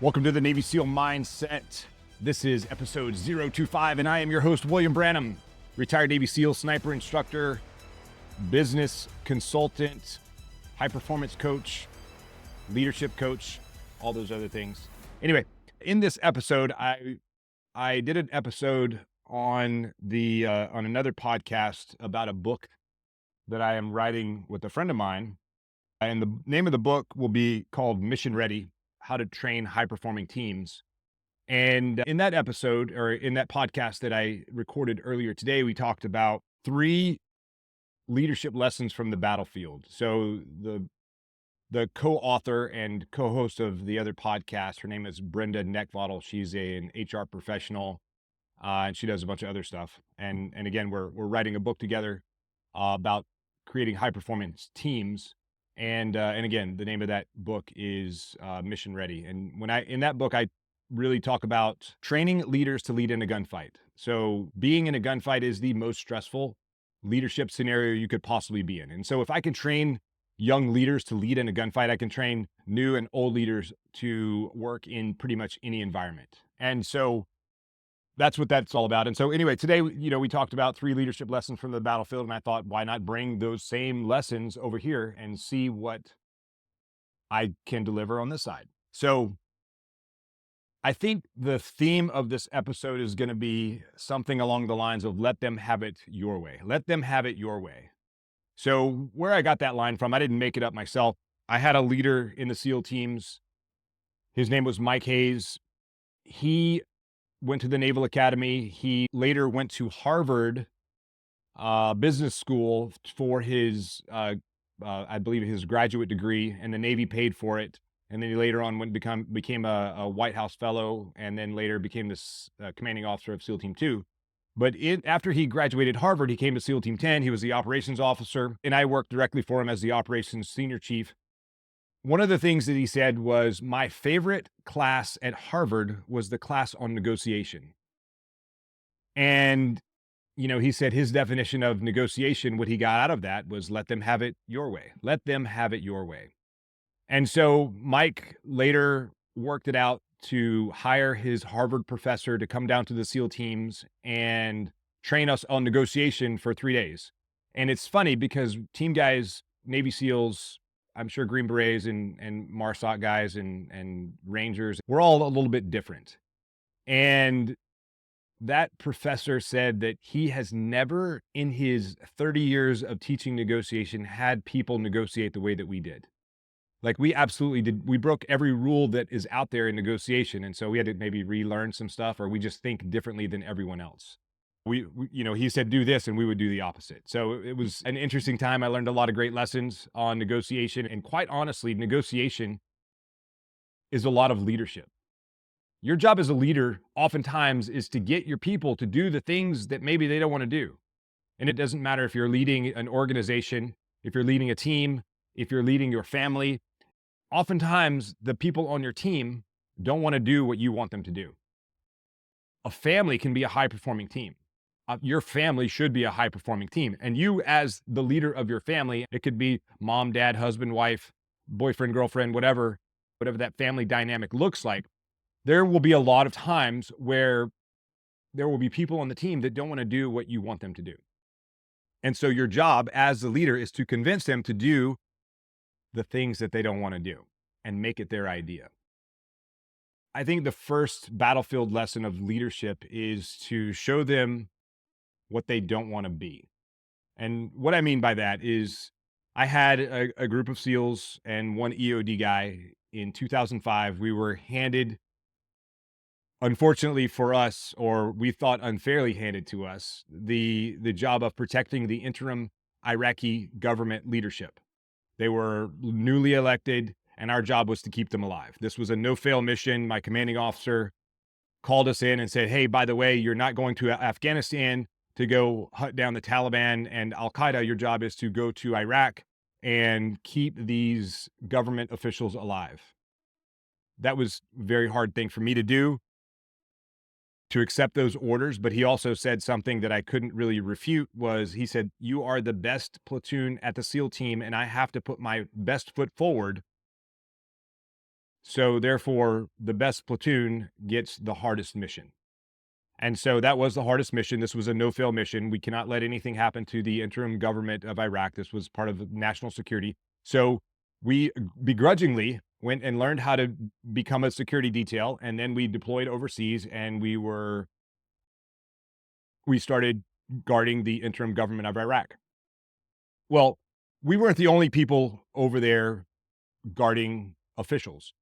Welcome to the Navy SEAL Mindset. This is episode 025, and I am your host, William Branham, retired Navy SEAL sniper instructor, business consultant, high-performance coach, leadership coach, all those other things. Anyway, in this episode, I did an episode on another podcast about a book that I am writing with a friend of mine, and the name of the book will be called Mission Ready: How to Train High-Performing Teams. And in that episode, or in that podcast that I recorded earlier today, we talked about 3 leadership lessons from the battlefield. So the co-author and co-host of the other podcast, her name is Brenda Neckvaddle. She's an HR professional, and she does a bunch of other stuff. And again, we're writing a book together about creating high-performance teams. And again, the name of that book is Mission Ready. And in that book, I really talk about training leaders to lead in a gunfight. So being in a gunfight is the most stressful leadership scenario you could possibly be in. And so if I can train young leaders to lead in a gunfight, I can train new and old leaders to work in pretty much any environment. And so that's what that's all about. And so anyway, today, we talked about 3 leadership lessons from the battlefield, and I thought, why not bring those same lessons over here and see what I can deliver on this side. So I think the theme of this episode is going to be something along the lines of let them have it your way. Let them have it your way. So where I got that line from, I didn't make it up myself. I had a leader in the SEAL teams. His name was Mike Hayes. He went to the Naval Academy. He later went to Harvard Business School for his, I believe, his graduate degree, and the Navy paid for it. And then he later on became a White House fellow, and then later became this commanding officer of SEAL Team 2. But after he graduated Harvard, he came to SEAL Team 10. He was the operations officer, and I worked directly for him as the operations senior chief. One of the things that he said was, my favorite class at Harvard was the class on negotiation. And, he said his definition of negotiation, what he got out of that was let them have it your way. Let them have it your way. And so Mike later worked it out to hire his Harvard professor to come down to the SEAL teams and train us on negotiation for 3 days. And it's funny because team guys, Navy SEALs, I'm sure Green Berets and MARSOC guys and Rangers, we're all a little bit different. And that professor said that he has never in his 30 years of teaching negotiation had people negotiate the way that we did. Like we absolutely did. We broke every rule that is out there in negotiation. And so we had to maybe relearn some stuff, or we just think differently than everyone else. He said, do this, and we would do the opposite. So it was an interesting time. I learned a lot of great lessons on negotiation. And quite honestly, negotiation is a lot of leadership. Your job as a leader oftentimes is to get your people to do the things that maybe they don't want to do. And it doesn't matter if you're leading an organization, if you're leading a team, if you're leading your family. Oftentimes, the people on your team don't want to do what you want them to do. A family can be a high-performing team. Your family should be a high-performing team. And you, as the leader of your family, it could be mom, dad, husband, wife, boyfriend, girlfriend, whatever that family dynamic looks like. There will be a lot of times where there will be people on the team that don't want to do what you want them to do. And so your job as the leader is to convince them to do the things that they don't want to do and make it their idea. I think the first battlefield lesson of leadership is to show them what they don't want to be. And what I mean by that is I had a group of SEALs and one EOD guy in 2005. We were handed, unfortunately for us, or we thought unfairly handed to us, the job of protecting the interim Iraqi government leadership. They were newly elected, and our job was to keep them alive. This was a no-fail mission. My commanding officer called us in and said, hey, by the way, you're not going to Afghanistan to go hunt down the Taliban and Al-Qaeda. Your job is to go to Iraq and keep these government officials alive. That was a very hard thing for me to do, to accept those orders. But he also said something that I couldn't really refute was, he said, you are the best platoon at the SEAL team, and I have to put my best foot forward So therefore, the best platoon gets the hardest mission. And so that was the hardest mission. This was a no-fail mission. We cannot let anything happen to the interim government of Iraq. This was part of national security. So we begrudgingly went and learned how to become a security detail, and then we deployed overseas, and we started guarding the interim government of Iraq. Well, we weren't the only people over there guarding officials.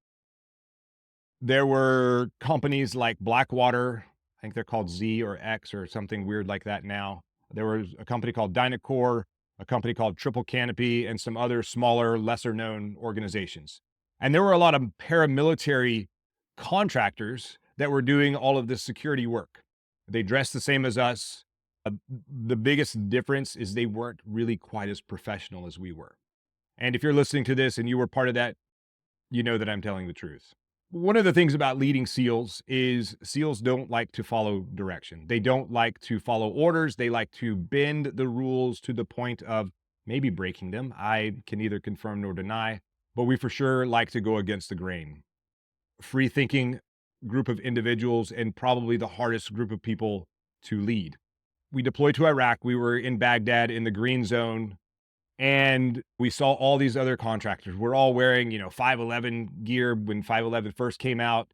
There were companies like Blackwater, I think they're called Z or X or something weird like that now. There was a company called Dynacore, a company called Triple Canopy, and some other smaller, lesser known organizations. And there were a lot of paramilitary contractors that were doing all of this security work. They dressed the same as us. The biggest difference is they weren't really quite as professional as we were. And if you're listening to this and you were part of that, you know that I'm telling the truth. One of the things about leading SEALs is SEALs don't like to follow direction. They don't like to follow orders. They like to bend the rules to the point of maybe breaking them. I can neither confirm nor deny, but we for sure like to go against the grain. Free thinking group of individuals and probably the hardest group of people to lead. We deployed to Iraq. We were in Baghdad in the green zone. And we saw all these other contractors. We're all wearing, 511 gear when 511 first came out.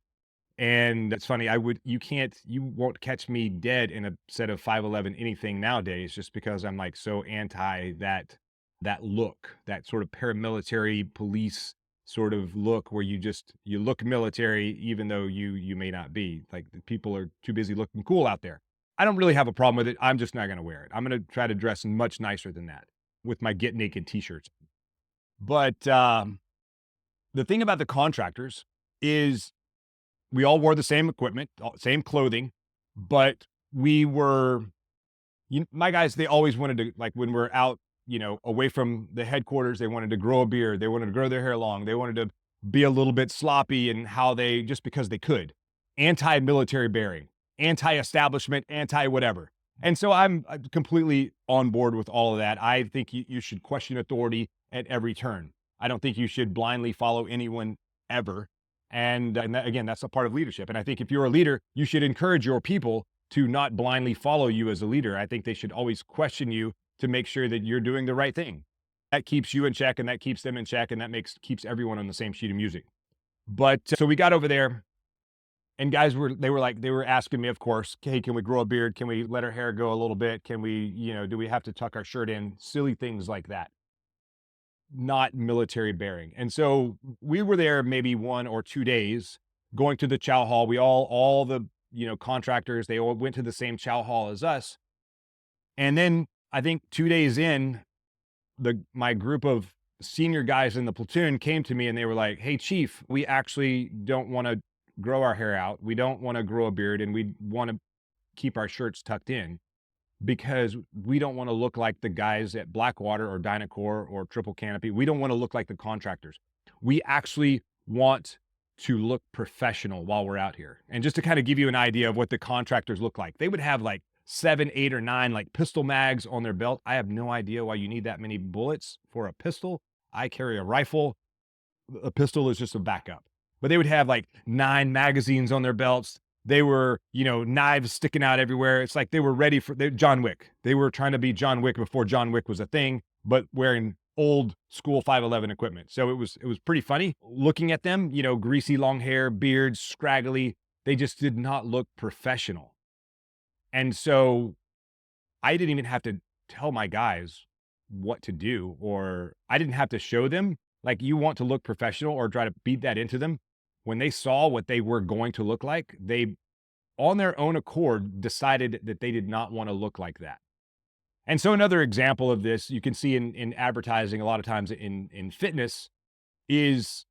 And it's funny, you won't catch me dead in a set of 511 anything nowadays, just because I'm like so anti that look, that sort of paramilitary police sort of look where you look military, even though you may not be. Like the people are too busy looking cool out there. I don't really have a problem with it. I'm just not going to wear it. I'm going to try to dress much nicer than that with my Get Naked t-shirts. But the thing about the contractors is we all wore the same equipment, same clothing, but we were, my guys, they always wanted to, like when we're out, away from the headquarters, they wanted to grow a beard. They wanted to grow their hair long. They wanted to be a little bit sloppy in how just because they could. Anti-military bearing, anti-establishment, anti-whatever. And so I'm completely on board with all of that. I think you should question authority at every turn. I don't think you should blindly follow anyone ever. And that, again, that's a part of leadership. And I think if you're a leader, you should encourage your people to not blindly follow you as a leader. I think they should always question you to make sure that you're doing the right thing. That keeps you in check, and that keeps them in check, and that keeps everyone on the same sheet of music. But so we got over there. And guys they were asking me, of course, hey, can we grow a beard? Can we let our hair go a little bit? Can we, do we have to tuck our shirt in? Silly things like that. Not military bearing. And so we were there maybe 1 or 2 days going to the chow hall. We all the, contractors, they all went to the same chow hall as us. And then I think 2 days in, my group of senior guys in the platoon came to me and they were like, hey, Chief, we actually don't want to grow our hair out. We don't want to grow a beard, and we want to keep our shirts tucked in because we don't want to look like the guys at Blackwater or Dynacore or Triple Canopy. We don't want to look like the contractors. We actually want to look professional while we're out here. And just to kind of give you an idea of what the contractors look like, they would have like 7, 8, or 9 like pistol mags on their belt. I have no idea why you need that many bullets for a pistol. I carry a rifle. A pistol is just a backup. But they would have like 9 magazines on their belts. They were, knives sticking out everywhere. It's like they were ready for John Wick. They were trying to be John Wick before John Wick was a thing, but wearing old school 511 equipment. So it was pretty funny looking at them, greasy long hair, beards, scraggly. They just did not look professional. And so I didn't even have to tell my guys what to do, or I didn't have to show them. Like, you want to look professional or try to beat that into them. When they saw what they were going to look like, they, on their own accord, decided that they did not want to look like that. And so another example of this you can see in advertising a lot of times in fitness is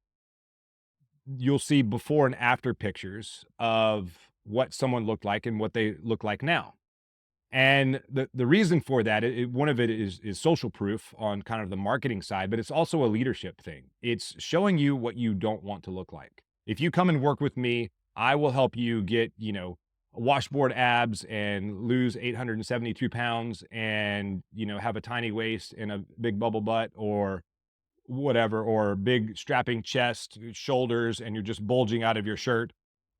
you'll see before and after pictures of what someone looked like and what they look like now. And the reason for that, one of it is social proof on kind of the marketing side, but it's also a leadership thing. It's showing you what you don't want to look like. If you come and work with me, I will help you get, washboard abs and lose 872 pounds and, have a tiny waist and a big bubble butt, or whatever, or big strapping chest, shoulders, and you're just bulging out of your shirt,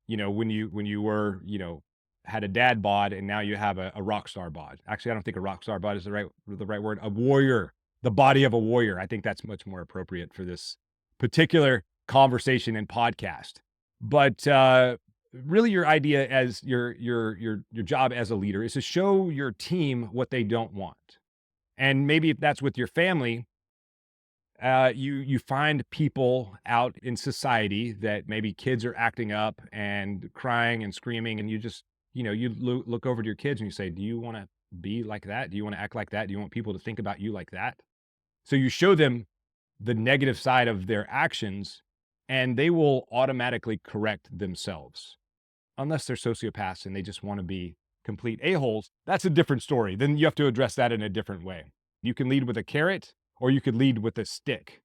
when you were, had a dad bod and now you have a rock star bod. Actually, I don't think a rock star bod is the right word. A warrior, the body of a warrior. I think that's much more appropriate for this particular conversation and podcast. But really, your idea as your job as a leader is to show your team what they don't want. And maybe if that's with your family, you find people out in society that maybe kids are acting up and crying and screaming, and you just, you look over to your kids and you say, do you want to be like that? Do you want to act like that? Do you want people to think about you like that? So you show them the negative side of their actions, and they will automatically correct themselves. Unless they're sociopaths and they just want to be complete a-holes, that's a different story. Then you have to address that in a different way. You can lead with a carrot, or you could lead with a stick.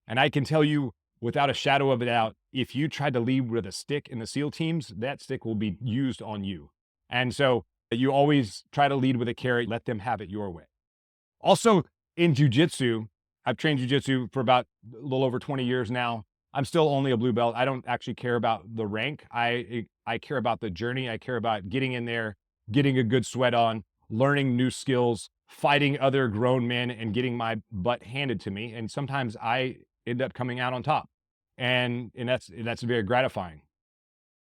And I can tell you without a shadow of a doubt, if you try to lead with a stick in the SEAL teams, that stick will be used on you. And so you always try to lead with a carrot, let them have it your way. Also, in jujitsu, I've trained jujitsu for about a little over 20 years now. I'm still only a blue belt. I don't actually care about the rank. I care about the journey. I care about getting in there, getting a good sweat on, learning new skills, fighting other grown men, and getting my butt handed to me. And sometimes I end up coming out on top. And that's very gratifying.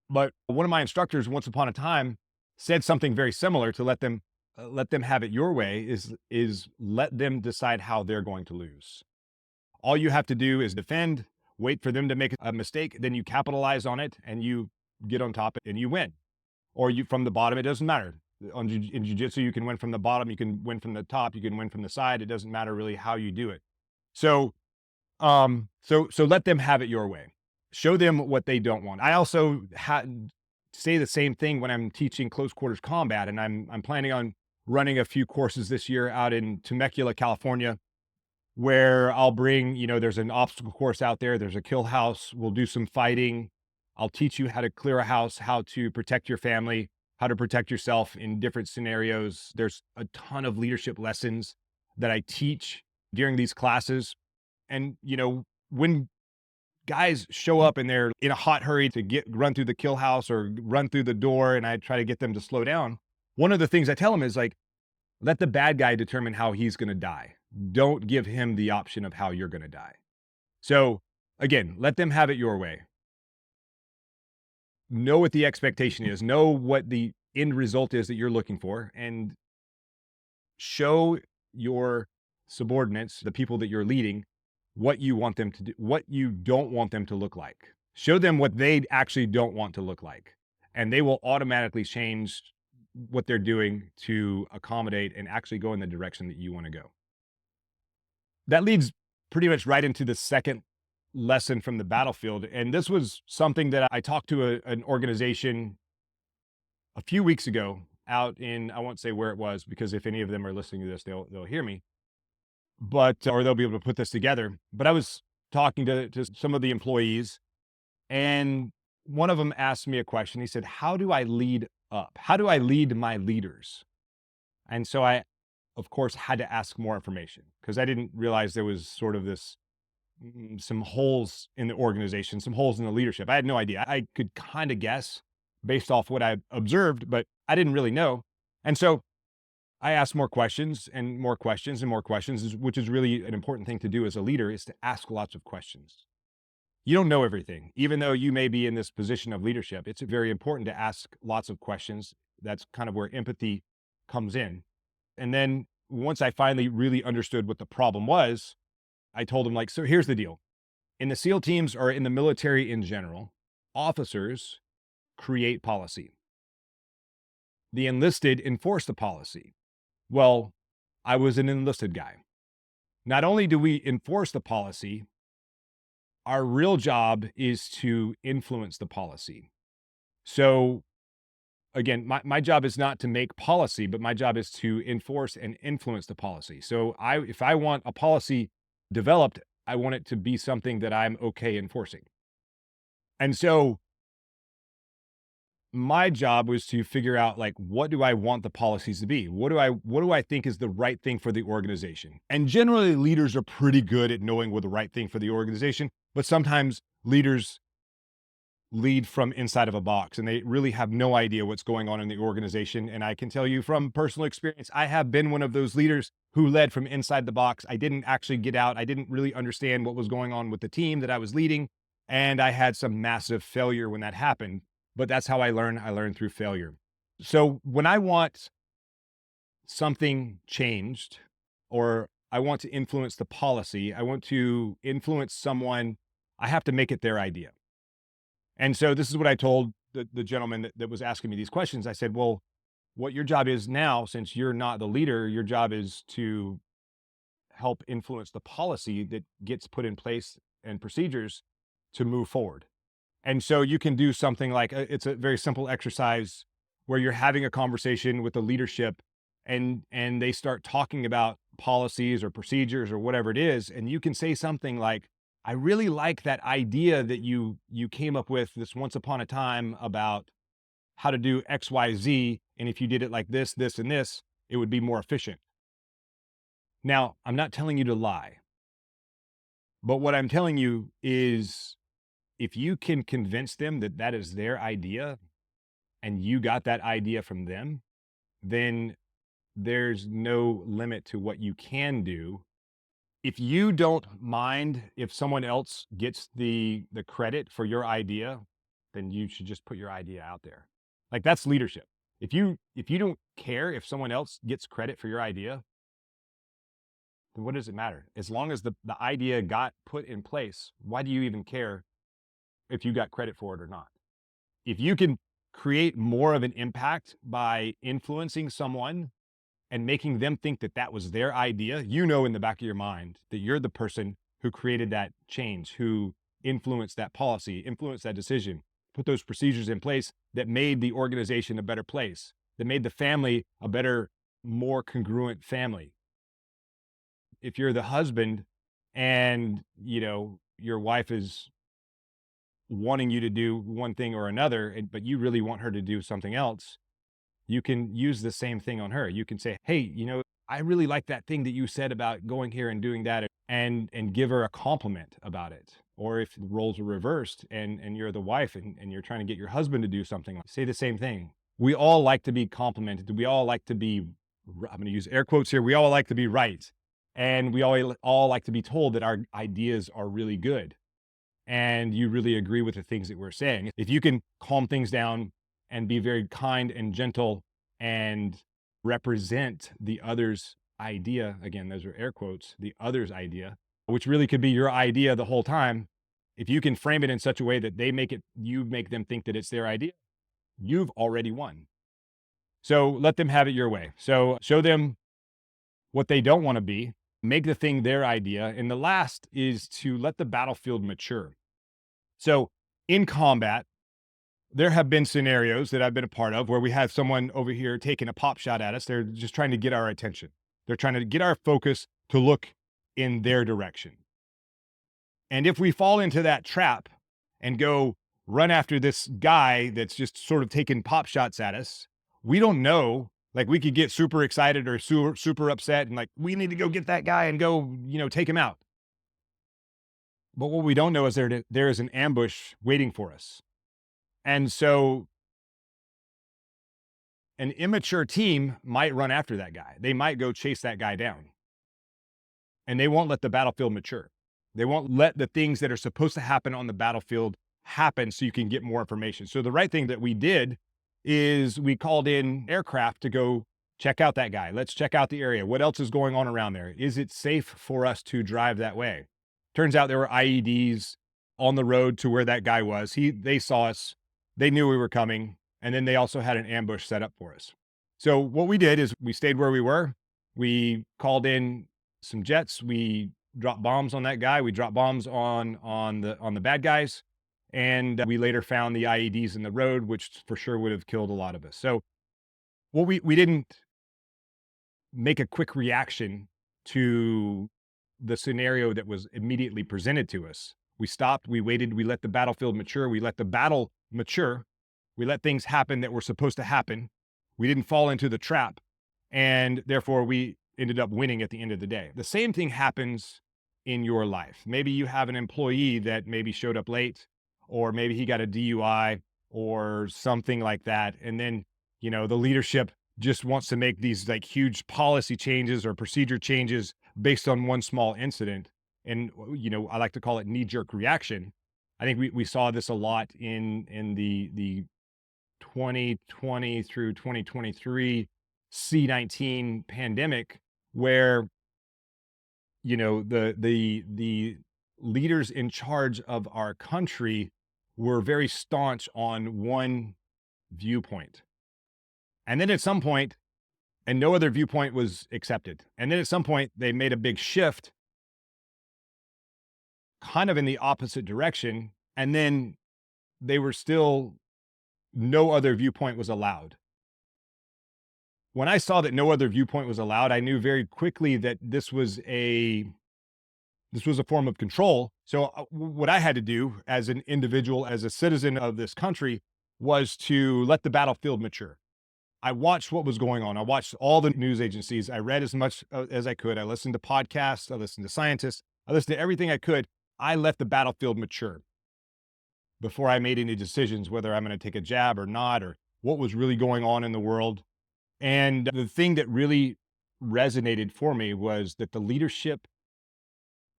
But one of my instructors once upon a time said something very similar to let them have it your way, is let them decide how they're going to lose. All you have to do is defend, wait for them to make a mistake, then you capitalize on it and you get on top and you win. Or you from the bottom, it doesn't matter. In jiu-jitsu, you can win from the bottom, you can win from the top, you can win from the side. It doesn't matter really how you do it. So let them have it your way. Show them what they don't want. I also say the same thing when I'm teaching close quarters combat, and I'm planning on running a few courses this year out in Temecula, California, where I'll bring, there's an obstacle course out there. There's a kill house. We'll do some fighting. I'll teach you how to clear a house, how to protect your family, how to protect yourself in different scenarios. There's a ton of leadership lessons that I teach during these classes. And, when guys show up and they're in a hot hurry to run through the kill house or run through the door, and I try to get them to slow down, one of the things I tell them is like, let the bad guy determine how he's going to die. Don't give him the option of how you're going to die. So again, let them have it your way. Know what the expectation is, know what the end result is that you're looking for, and show your subordinates, the people that you're leading, what you want them to do, what you don't want them to look like. Show them what they actually don't want to look like, and they will automatically change what they're doing to accommodate and actually go in the direction that you want to go. That leads pretty much right into the second lesson from the battlefield. And this was something that I talked to an organization a few weeks ago out in, I won't say where it was, because if any of them are listening to this, they'll hear me, or they'll be able to put this together. But I was talking to some of the employees, and one of them asked me a question. He said, how do I lead up? How do I lead my leaders? And so I, of course, had to ask more information, because I didn't realize there was sort of some holes in the organization, some holes in the leadership. I had no idea. I could kind of guess based off what I observed, but I didn't really know. And so I asked more questions and more questions and more questions, which is really an important thing to do as a leader, is to ask lots of questions. You don't know everything. Even though you may be in this position of leadership, it's very important to ask lots of questions. That's kind of where empathy comes in. And then once I finally really understood what the problem was, I told him, like, so here's the deal. In the SEAL teams, or in the military in general, officers create policy. The enlisted enforce the policy. Well, I was an enlisted guy. Not only do we enforce the policy, our real job is to influence the policy. So again, my job is not to make policy, but my job is to enforce and influence the policy. So if I want a policy developed, I want it to be something that I'm okay enforcing. And so my job was to figure out, like, what do I want the policies to be? What do I think is the right thing for the organization? And generally leaders are pretty good at knowing what the right thing for the organization, but sometimes leaders lead from inside of a box and they really have no idea what's going on in the organization. And I can tell you from personal experience, I have been one of those leaders who led from inside the box. I didn't actually get out. I didn't really understand what was going on with the team that I was leading. And I had some massive failure when that happened. But that's how I learn. I learn through failure. So when I want something changed, or I want to influence the policy, I want to influence someone, I have to make it their idea. And so this is what I told the gentleman that was asking me these questions. I said, well, what your job is now, since you're not the leader, your job is to help influence the policy that gets put in place and procedures to move forward. And so you can do something like it's a very simple exercise where you're having a conversation with the leadership and they start talking about policies or procedures or whatever it is, and you can say something like, I really like that idea that you came up with this once upon a time about how to do XYZ, and if you did it like this and this, it would be more efficient. Now, I'm not telling you to lie, but what I'm telling you is if you can convince them that that is their idea and you got that idea from them, then there's no limit to what you can do. If you don't mind if someone else gets the credit for your idea, then you should just put your idea out there. Like that's leadership. If you don't care if someone else gets credit for your idea, then what does it matter? As long as the idea got put in place, why do you even care if you got credit for it or not? If you can create more of an impact by influencing someone and making them think that that was their idea, you know, in the back of your mind that you're the person who created that change, who influenced that policy, influenced that decision, put those procedures in place that made the organization a better place, that made the family a better, more congruent family. If you're the husband and, you know, your wife is wanting you to do one thing or another, but you really want her to do something else, you can use the same thing on her. You can say, hey, you know, I really like that thing that you said about going here and doing that, and give her a compliment about it. Or if the roles are reversed and you're the wife and you're trying to get your husband to do something, say the same thing. We all like to be complimented. We all like to be, I'm going to use air quotes here. We all like to be right. And we all like to be told that our ideas are really good and you really agree with the things that we're saying. If you can calm things down and be very kind and gentle and represent the other's idea, again, those are air quotes, the other's idea, which really could be your idea the whole time. If you can frame it in such a way that you make them think that it's their idea, you've already won. So let them have it your way. So show them what they don't want to be, make the thing their idea. And the last is to let the battlefield mature. So in combat, there have been scenarios that I've been a part of where we have someone over here taking a pop shot at us. They're just trying to get our attention. They're trying to get our focus to look in their direction. And if we fall into that trap and go run after this guy that's just sort of taking pop shots at us, we don't know. Like we could get super excited or super upset and like, we need to go get that guy and go, you know, take him out. But what we don't know is there is an ambush waiting for us. And so an immature team might run after that guy. They might go chase that guy down. And they won't let the battlefield mature. They won't let the things that are supposed to happen on the battlefield happen so you can get more information. So the right thing that we did is we called in aircraft to go check out that guy. Let's check out the area. What else is going on around there? Is it safe for us to drive that way? Turns out there were IEDs on the road to where that guy was. They saw us. They knew we were coming. And then they also had an ambush set up for us. So what we did is we stayed where we were. We called in some jets. We dropped bombs on that guy. We dropped bombs on the bad guys. And we later found the IEDs in the road, which for sure would have killed a lot of us. So what we didn't make a quick reaction to the scenario that was immediately presented to us. We stopped, we waited, we let the battlefield mature, we let the battle mature. We let things happen that were supposed to happen. We didn't fall into the trap. And therefore, we ended up winning at the end of the day. The same thing happens in your life. Maybe you have an employee that maybe showed up late, or maybe he got a DUI or something like that. And then, the leadership just wants to make these like huge policy changes or procedure changes based on one small incident. And, I like to call it knee-jerk reaction. I think we saw this a lot in the 2020 through 2023 C-19 pandemic, where the leaders in charge of our country were very staunch on one viewpoint. And then at some point, and no other viewpoint was accepted. And then at some point, they made a big shift kind of in the opposite direction. And then they were still, no other viewpoint was allowed. When I saw that no other viewpoint was allowed, I knew very quickly that this was a form of control. So what I had to do as an individual, as a citizen of this country, was to let the battlefield mature. I watched what was going on. I watched all the news agencies. I read as much as I could. I listened to podcasts. I listened to scientists. I listened to everything I could. I let the battlefield mature before I made any decisions, whether I'm going to take a jab or not, or what was really going on in the world. And the thing that really resonated for me was that the leadership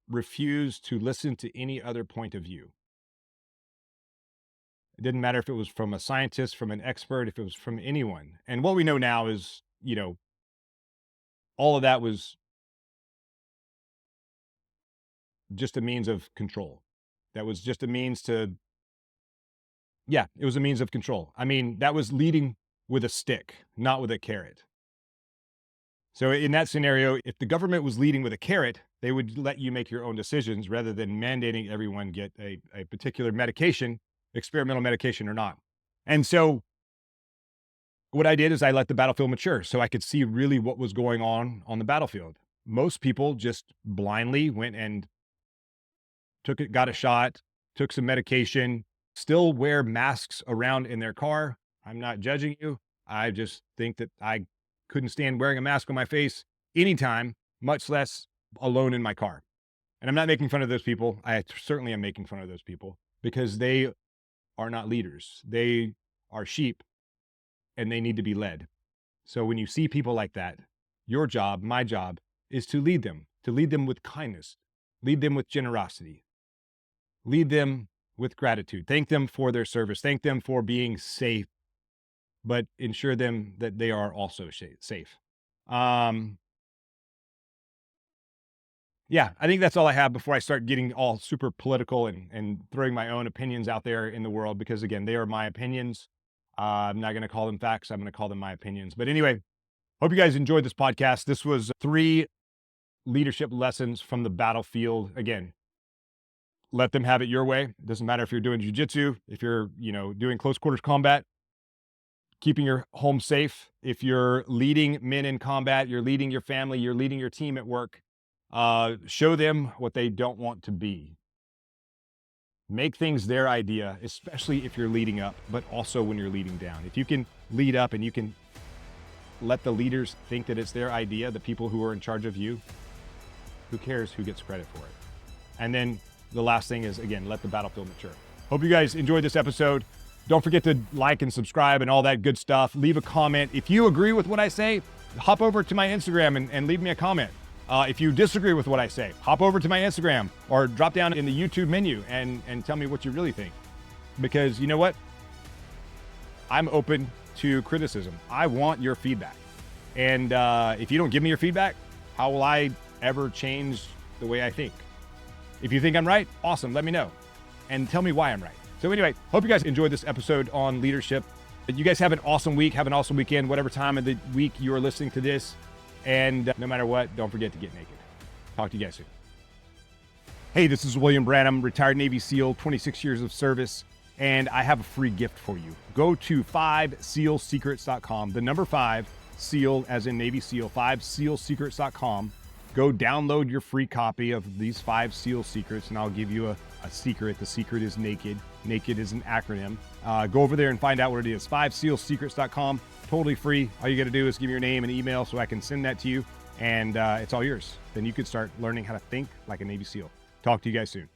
refused to listen to any other point of view. It didn't matter if it was from a scientist, from an expert, if it was from anyone. And what we know now is, all of that was just a means of control. That was just a means to, it was a means of control. I mean, that was leading with a stick, not with a carrot. So in that scenario, if the government was leading with a carrot, they would let you make your own decisions rather than mandating everyone get a particular medication, experimental medication or not. And so what I did is I let the battlefield mature so I could see really what was going on the battlefield. Most people just blindly went and got a shot, took some medication, still wear masks around in their car. I'm not judging you. I just think that I couldn't stand wearing a mask on my face anytime, much less alone in my car. And I'm not making fun of those people. I certainly am making fun of those people because they are not leaders. They are sheep and they need to be led. So when you see people like that, your job, my job, is to lead them with kindness, lead them with generosity, lead them with gratitude, thank them for their service, thank them for being safe, but ensure them that they are also safe. I think that's all I have before I start getting all super political and throwing my own opinions out there in the world, because again, they are my opinions. I'm not going to call them facts. I'm going to call them my opinions. But anyway, hope you guys enjoyed this podcast. This was 3 leadership lessons from the battlefield. Again, let them have it your way. It doesn't matter if you're doing jujitsu, if you're, doing close quarters combat, keeping your home safe. If you're leading men in combat, you're leading your family, you're leading your team at work. Show them what they don't want to be. Make things their idea, especially if you're leading up, but also when you're leading down. If you can lead up and you can let the leaders think that it's their idea, the people who are in charge of you, who cares who gets credit for it? And then the last thing is, again, let the battlefield mature. Hope you guys enjoyed this episode. Don't forget to like and subscribe and all that good stuff. Leave a comment. If you agree with what I say, hop over to my Instagram and leave me a comment. If you disagree with what I say, hop over to my Instagram or drop down in the YouTube menu and tell me what you really think. Because you know what? I'm open to criticism. I want your feedback. And if you don't give me your feedback, how will I ever change the way I think? If you think I'm right, awesome, let me know. And tell me why I'm right. So anyway, hope you guys enjoyed this episode on leadership. You guys have an awesome week, have an awesome weekend, whatever time of the week you are listening to this. And no matter what, don't forget to get naked. Talk to you guys soon. Hey, this is William Branham, retired Navy SEAL, 26 years of service, and I have a free gift for you. Go to 5sealsecrets.com, the number 5, SEAL as in Navy SEAL, 5sealsecrets.com, go download your free copy of these 5 SEAL secrets, and I'll give you a secret. The secret is naked. Naked is an acronym. Go over there and find out what it is. 5sealsecrets.com, totally free. All you got to do is give me your name and email so I can send that to you, and it's all yours. Then you can start learning how to think like a Navy SEAL. Talk to you guys soon.